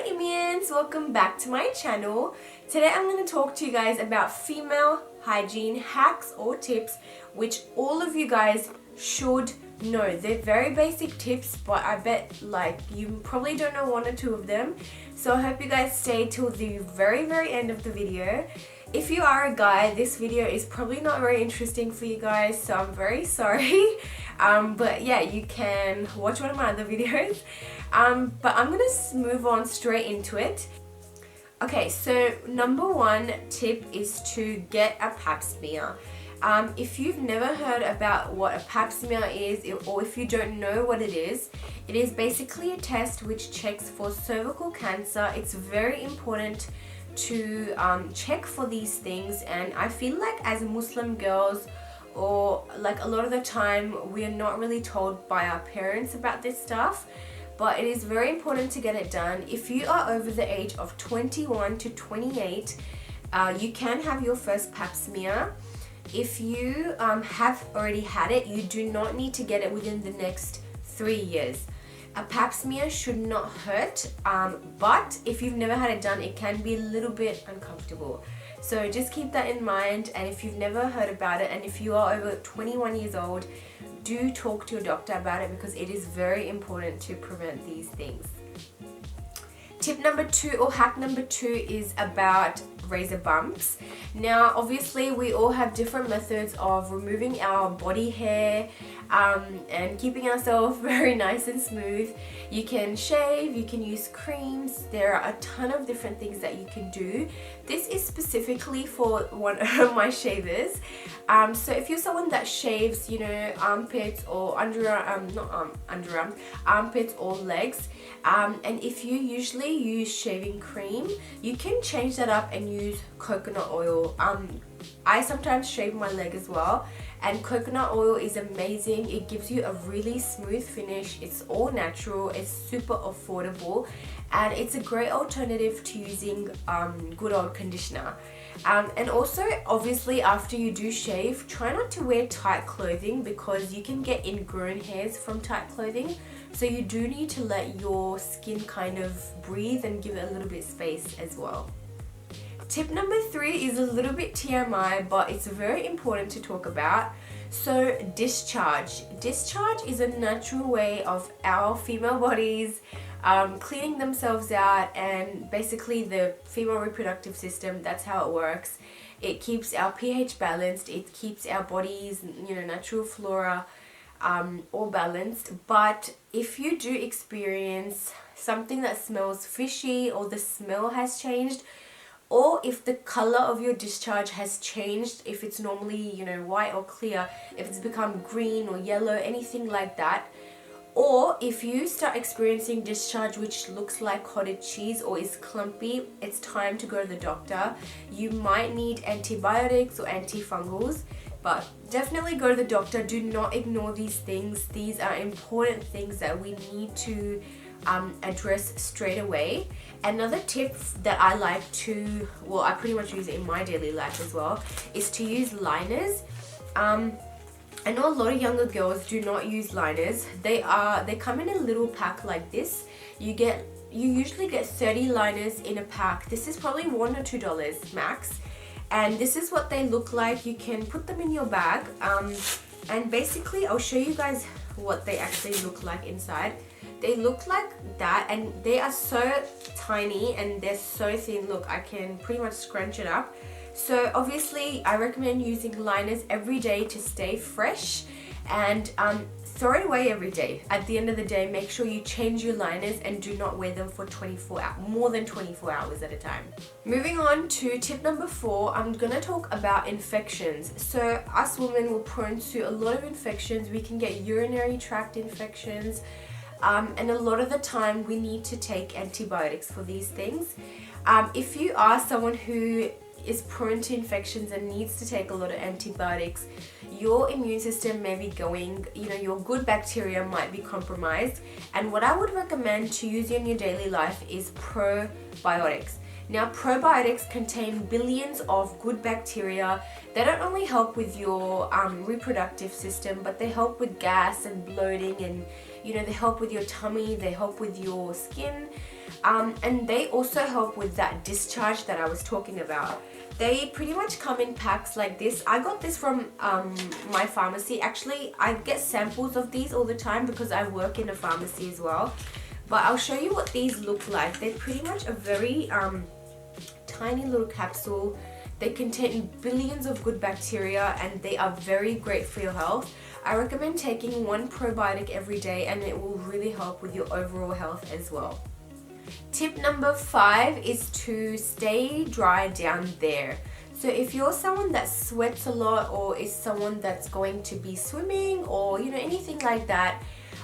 Hi Immians, welcome back to my channel. Today I'm going to talk to you guys about female hygiene hacks or tips which all of you guys should know. They're very basic tips, but I bet you probably don't know one or two of them. So I hope you guys stay till the very end of the video. If you are a guy, this video is probably not very interesting for you guys, so I'm very sorry. But yeah, you can watch one of my other videos. But I'm gonna move on straight into it. Okay, so number one tip is to get a pap smear. If you've never heard about what a pap smear is, or if you don't know what it is basically a test which checks for cervical cancer. It's very important to check for these things, and I feel like as Muslim girls, or like a lot of the time, we are not really told by our parents about this stuff, but it is very important to get it done. If you are over the age of 21 to 28, you can have your first pap smear. If you have already had it, you do not need to get it within the next 3 years. A pap smear should not hurt, but if you've never had it done, it can be a little bit uncomfortable. So just keep that in mind, and if you've never heard about it, and if you are over 21 years old, do talk to your doctor about it because it is very important to prevent these things. Tip number two, or hack number two, is about razor bumps. Now obviously we all have different methods of removing our body hair and keeping ourselves very nice and smooth. You can shave, you can use creams, there are a ton of different things that you can do. This is specifically for one of my shavers. So if you're someone that shaves, you know, armpits or armpits or legs, and if you usually use shaving cream, you can change that up and use coconut oil. I sometimes shave my leg as well, and coconut oil is amazing. It gives you a really smooth finish. It's all natural, it's super affordable, and it's a great alternative to using good old conditioner. And also, obviously, after you do shave, try not to wear tight clothing because you can get ingrown hairs from tight clothing. So you do need to let your skin kind of breathe and give it a little bit space as well. Tip number three is a little bit TMI, but it's very important to talk about. So discharge. Discharge is a natural way of our female bodies cleaning themselves out, and basically the female reproductive system, that's how it works. It keeps our pH balanced, it keeps our body's, you know, natural flora all balanced. But if you do experience something that smells fishy, or the smell has changed, or if the color of your discharge has changed, if it's normally, you know, white or clear, if it's become green or yellow, anything like that, or if you start experiencing discharge which looks like cottage cheese or is clumpy, it's time to go to the doctor. You might need antibiotics or antifungals, but definitely go to the doctor. Do not ignore these things. These are important things that we need to address straight away. Another tip that I like to, well, I pretty much use it in my daily life as well, is to use liners. I know a lot of younger girls do not use liners. They come in a little pack like this. You usually get 30 liners in a pack. This is probably $1 or $2 max, and this is what they look like. You can put them in your bag, and basically I'll show you guys what they actually look like inside. They look like that, and they are so tiny and they're so thin. Look, I can pretty much scrunch it up. So obviously I recommend using liners every day to stay fresh, and throw it away every day. At the end of the day, make sure you change your liners and do not wear them for more than 24 hours at a time. Moving on to tip number four, I'm gonna talk about infections. So us women were prone to a lot of infections. We can get urinary tract infections, and a lot of the time we need to take antibiotics for these things. If you are someone who is prone to infections and needs to take a lot of antibiotics, your immune system may be going, you know, your good bacteria might be compromised. And what I would recommend to use in your daily life is probiotics. Now, probiotics contain billions of good bacteria. They don't only help with your reproductive system, but they help with gas and bloating and, You know, they help with your tummy, they help with your skin, and they also help with that discharge that I was talking about. They pretty much come in packs like this. I got this from my pharmacy. Actually, I get samples of these all the time because I work in a pharmacy as well. But I'll show you what these look like. They're pretty much a very tiny little capsule. They contain billions of good bacteria and they are very great for your health. I recommend taking one probiotic every day and it will really help with your overall health as well. Tip number 5 is to stay dry down there. So if you're someone that sweats a lot or is someone that's going to be swimming or you know anything like that,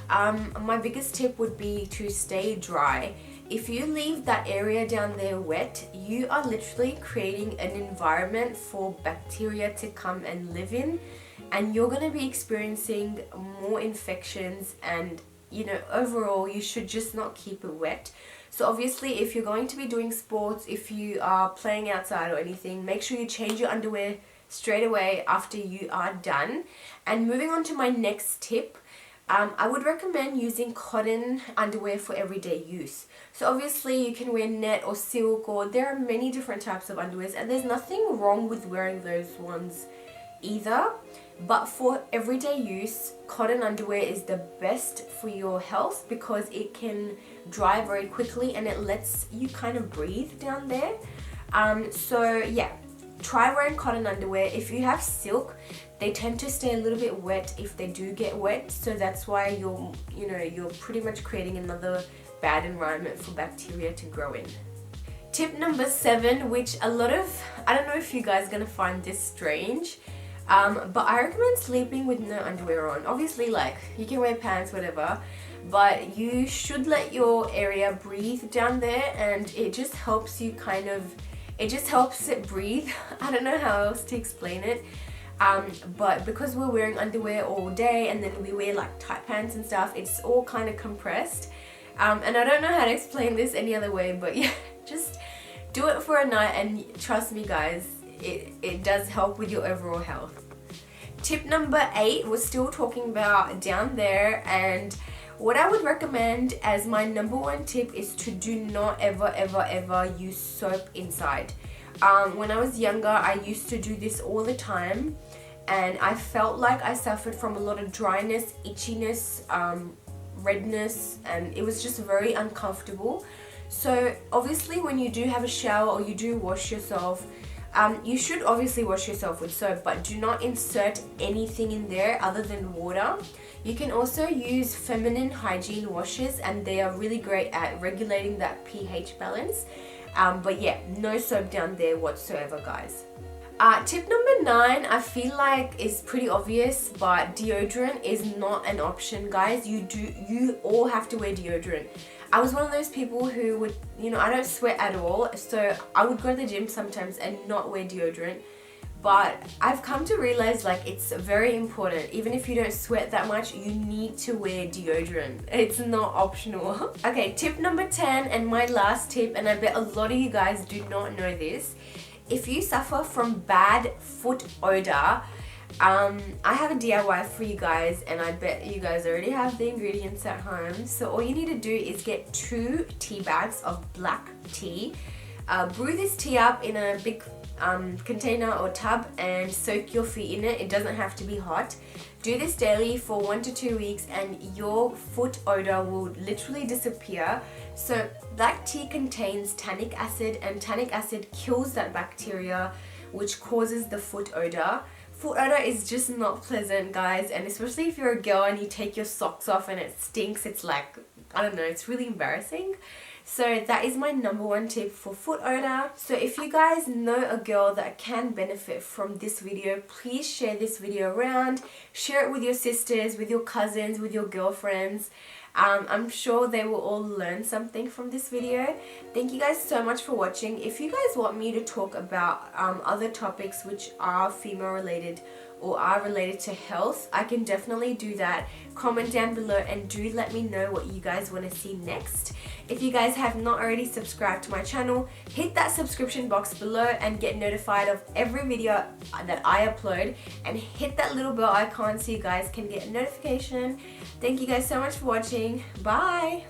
my biggest tip would be to stay dry. If you leave that area down there wet, you are literally creating an environment for bacteria to come and live in, and you're going to be experiencing more infections, and you know, overall you should just not keep it wet. So obviously if you're going to be doing sports, if you are playing outside or anything, make sure you change your underwear straight away after you are done. And moving on to my next tip, I would recommend using cotton underwear for everyday use. So obviously you can wear net or silk, or there are many different types of underwears, and there's nothing wrong with wearing those ones either. But for everyday use, cotton underwear is the best for your health because it can dry very quickly and it lets you kind of breathe down there. So yeah, try wearing cotton underwear. If you have silk, they tend to stay a little bit wet if they do get wet, so that's why you're pretty much creating another bad environment for bacteria to grow in. Tip number 7, which I don't know if you guys are gonna find this strange, but I recommend sleeping with no underwear on. Obviously, like, you can wear pants, whatever, but you should let your area breathe down there, and it just helps you it just helps it breathe. I don't know how else to explain it. But because we're wearing underwear all day and then we wear like tight pants and stuff, it's all kind of compressed. And I don't know how to explain this any other way, but yeah, just do it for a night and trust me guys, it does help with your overall health. Tip number 8, we're still talking about down there, and what I would recommend as my number 1 tip is to do not ever use soap inside. When I was younger, I used to do this all the time, and I felt like I suffered from a lot of dryness, itchiness, redness, and it was just very uncomfortable. So obviously when you do have a shower or you do wash yourself, you should obviously wash yourself with soap, but do not insert anything in there other than water. You can also use feminine hygiene washes, and they are really great at regulating that pH balance. But yeah, no soap down there whatsoever, guys. Tip number 9, I feel like is pretty obvious, but deodorant is not an option, guys. You all have to wear deodorant. I was one of those people who would, I don't sweat at all, so I would go to the gym sometimes and not wear deodorant. But I've come to realize, like, it's very important. Even if you don't sweat that much, you need to wear deodorant. It's not optional. Okay, tip number 10 and my last tip, and I bet a lot of you guys do not know this. If you suffer from bad foot odor, I have a DIY for you guys, and I bet you guys already have the ingredients at home. So all you need to do is get 2 tea bags of black tea. Brew this tea up in a big container or tub and soak your feet in it. It doesn't have to be hot. Do this daily for 1 to 2 weeks and your foot odor will literally disappear. So black tea contains tannic acid, and tannic acid kills that bacteria which causes the foot odor. Foot odor is just not pleasant, guys, and especially if you're a girl and you take your socks off and it stinks, it's like, I don't know, it's really embarrassing. So that is my number 1 tip for foot odor. So if you guys know a girl that can benefit from this video, please share this video around. Share it with your sisters, with your cousins, with your girlfriends. I'm sure they will all learn something from this video. Thank you guys so much for watching. If you guys want me to talk about other topics which are female related or are related to health, I can definitely do that. Comment down below and do let me know what you guys want to see next. If you guys have not already subscribed to my channel, hit that subscription box below and get notified of every video that I upload, and hit that little bell icon so you guys can get a notification. Thank you guys so much for watching. Bye!